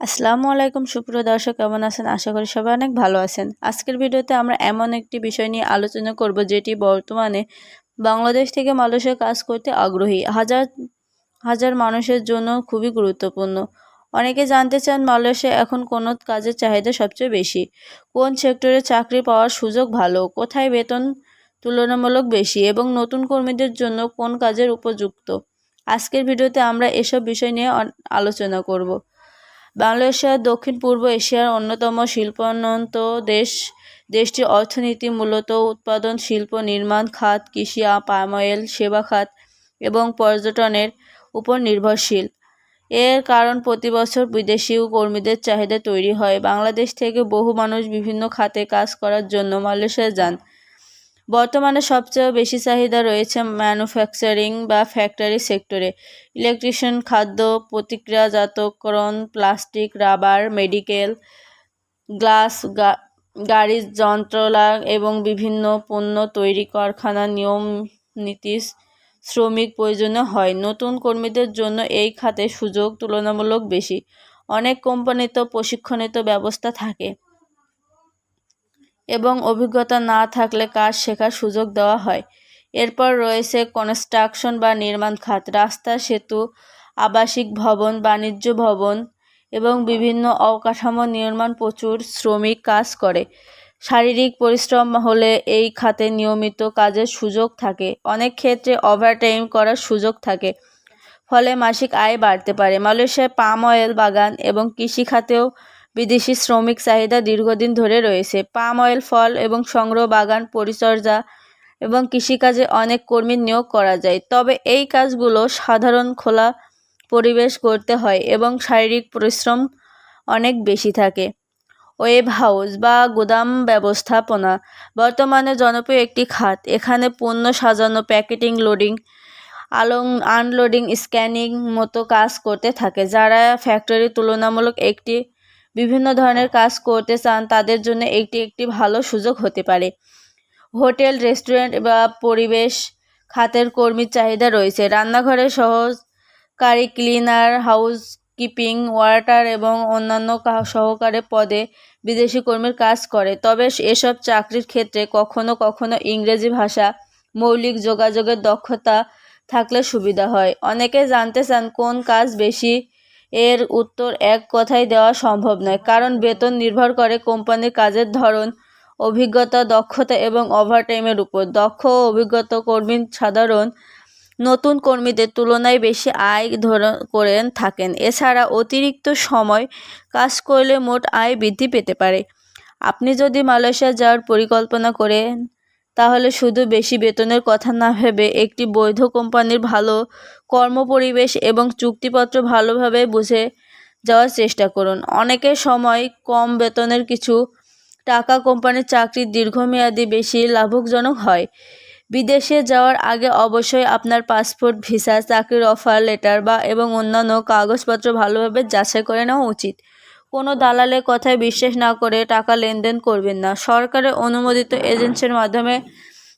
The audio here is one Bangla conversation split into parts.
আসসালামু আলাইকুম সুপ্রিয় দর্শক, কেমন আছেন? আশা করি সবাই অনেক ভালো আছেন। আজকের ভিডিওতে আমরা এমন একটি বিষয় নিয়ে আলোচনা করব যেটি বর্তমানে বাংলাদেশ থেকে মালয়েশিয়ায় কাজ করতে আগ্রহী হাজার হাজার মানুষের জন্য খুবই গুরুত্বপূর্ণ। অনেকে জানতে চান মালয়েশিয়ায় এখন কোন কাজের চাহিদা সবচেয়ে বেশি, কোন সেক্টরে চাকরি পাওয়ার সুযোগ ভালো, কোথায় বেতন তুলনামূলক বেশি এবং নতুন কর্মীদের জন্য কোন কাজের উপযুক্ত। আজকের ভিডিওতে আমরা এসব বিষয় নিয়ে আলোচনা করব। বাংলাদেশ দক্ষিণ পূর্ব এশিয়ার অন্যতম শিল্পোন্নত দেশ। দেশটির অর্থনীতি মূলত উৎপাদন শিল্প, নির্মাণ খাত, কৃষি, পাম অয়েল, সেবা খাত এবং পর্যটনের উপর নির্ভরশীল। এর কারণ প্রতি বছর বিদেশি কর্মীদের চাহিদা তৈরি হয়। বাংলাদেশ থেকে বহু মানুষ বিভিন্ন খাতে কাজ করার জন্য মালয়েশিয়া যান। বর্তমানে সবচেয়ে বেশি চাহিদা রয়েছে ম্যানুফ্যাকচারিং বা ফ্যাক্টরি সেক্টরে। ইলেকট্রিশিয়ান, খাদ্য প্রক্রিয়াজাতকরণ, প্লাস্টিক, রাবার, মেডিকেল, গ্লাস, গাড়ির যন্ত্রণা এবং বিভিন্ন পণ্য তৈরি কারখানার নিয়ম নীতি শ্রমিক প্রয়োজনীয় হয়। নতুন কর্মীদের জন্য এই খাতে সুযোগ তুলনামূলক বেশি। অনেক কোম্পানিতে প্রশিক্ষণিত ব্যবস্থা থাকে এবং অভিজ্ঞতা না থাকলে কাজ শেখার সুযোগ দেওয়া হয়। এরপর রয়েছে কনস্ট্রাকশন বা নির্মাণ খাত। রাস্তা, সেতু, আবাসিক ভবন, বাণিজ্য ভবন এবং বিভিন্ন অবকাঠামো নির্মাণ প্রচুর শ্রমিক কাজ করে। শারীরিক পরিশ্রম হলে এই খাতে নিয়মিত কাজের সুযোগ থাকে। অনেক ক্ষেত্রে ওভারটাইম করার সুযোগ থাকে, ফলে মাসিক আয় বাড়তে পারে। মালয়েশিয়ায় পাম অয়েল বাগান এবং কৃষি খাতেও বিদেশি শ্রমিক চাহিদা দীর্ঘদিন ধরে রয়েছে। পাম অয়েল, ফল এবং সংগ্রহ, বাগান পরিচর্যা এবং কৃষিকাজে অনেক কর্মী নিয়োগ করা যায়, তবে এই কাজগুলো সাধারণ খোলা পরিবেশ করতে হয় এবং শারীরিক পরিশ্রম অনেক বেশি থাকে। ওয়েব হাউস বা গুদাম ব্যবস্থাপনা বর্তমানে জনপ্রিয় একটি খাত। এখানে পণ্য সাজানো, প্যাকেটিং, লোডিং, আনলোডিং, স্ক্যানিং মতো কাজ করতে থাকে। যারা ফ্যাক্টরি তুলনামূলক বিভিন্ন ধরনের কাজ করতে চান তাদের জন্য একটি ভালো সুযোগ হতে পারে। হোটেল, রেস্টুরেন্ট বা পরিবেশ খাতের কর্মীর চাহিদা রয়েছে। রান্নাঘরে সহকারী, ক্লিনার, হাউসকিপিং, ওয়ার্টার এবং অন্যান্য সহকারী পদে বিদেশি কর্মীর কাজ করে, তবে এসব চাকরির ক্ষেত্রে কখনো কখনো ইংরেজি ভাষা মৌলিক যোগাযোগের দক্ষতা থাকলে সুবিধা হয়। অনেকে জানতে চান কোন কাজ বেশি। এর উত্তর এক কথায় দেওয়া সম্ভব নয়, কারণ বেতন নির্ভর করে কোম্পানির কাজের ধরন, অভিজ্ঞতা, দক্ষতা এবং ওভারটাইমের উপর। দক্ষ ও অভিজ্ঞত কর্মী সাধারণ নতুন কর্মীদের তুলনায় বেশি আয় করে থাকেন। এছাড়া অতিরিক্ত সময় কাজ করলে মোট আয় বৃদ্ধি পেতে পারে। আপনি যদি মালয়েশিয়া যাওয়ার পরিকল্পনা করেন তাহলে শুধু বেশি বেতনের কথা না ভেবে একটি বৈধ কোম্পানির ভালো কর্মপরিবেশ এবং চুক্তিপত্র ভালোভাবে বুঝে যাওয়ার চেষ্টা করুন। অনেকের সময় কম বেতনের কিছু টাকা কোম্পানির চাকরি দীর্ঘমেয়াদী বেশি লাভজনক হয়। বিদেশে যাওয়ার আগে অবশ্যই আপনার পাসপোর্ট, ভিসা, চাকরির অফার লেটার এবং অন্যান্য কাগজপত্র ভালোভাবে যাচাই করে নেওয়া উচিত। কোনো দালালের কথায় বিশ্বাস না করে টাকা লেনদেন করবেন না। সরকারের অনুমোদিত এজেন্সির মাধ্যমে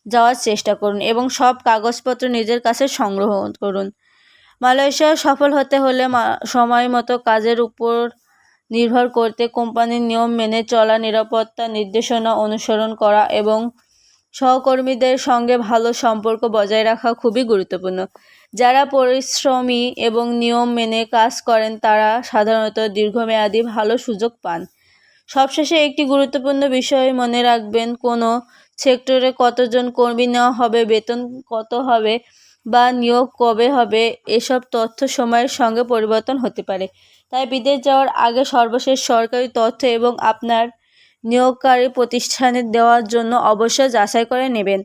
যাওয়ার চেষ্টা করুন এবং সব কাগজপত্র নিজের কাছে সংগ্রহ করুন। মালয়েশিয়ায় সফল হতে হলে সময় মতো কাজের উপর নির্ভর করতে কোম্পানির নিয়ম মেনে চলা, নিরাপত্তা নির্দেশনা অনুসরণ করা এবং সহকর্মীদের সঙ্গে ভালো সম্পর্ক বজায় রাখা খুবই গুরুত্বপূর্ণ। যারা পরিশ্রমী এবং নিয়ম মেনে কাজ করেন তারা সাধারণত দীর্ঘমেয়াদী ভালো সুযোগ পান। সবশেষে একটি গুরুত্বপূর্ণ বিষয় মনে রাখবেন, কোনো সেক্টরে কতজন কর্মী নেওয়া হবে, বেতন কত হবে বা নিয়োগ কবে হবে, এসব তথ্য সময়ের সঙ্গে পরিবর্তন হতে পারে। তাই বিদেশ যাওয়ার আগে সর্বশেষ সরকারি তথ্য এবং আপনার নিয়োগকারী প্রতিষ্ঠানের দেওয়ার জন্য অবশ্যই যাচাই করে নেবেন।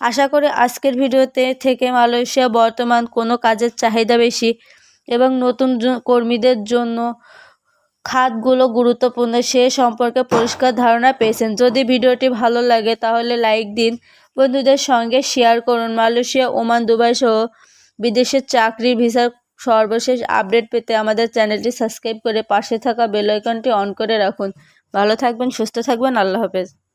আশা করি আজকের ভিডিওতে থেকে মালয়েশিয়া বর্তমান কোনো কাজের চাহিদা বেশি এবং নতুন কর্মীদের জন্য খাতগুলো গুরুত্বপূর্ণ সে সম্পর্কে পরিষ্কার ধারণা পেয়েছেন। যদি ভিডিওটি ভালো লাগে তাহলে লাইক দিন, বন্ধুদের সঙ্গে শেয়ার করুন। মালয়েশিয়া, ওমান, দুবাই সহ বিদেশের চাকরি, ভিসার সর্বশেষ আপডেট পেতে আমাদের চ্যানেলটি সাবস্ক্রাইব করে পাশে থাকা বেল আইকনটি অন করে রাখুন। ভালো থাকবেন, সুস্থ থাকবেন। আল্লাহ হাফেজ।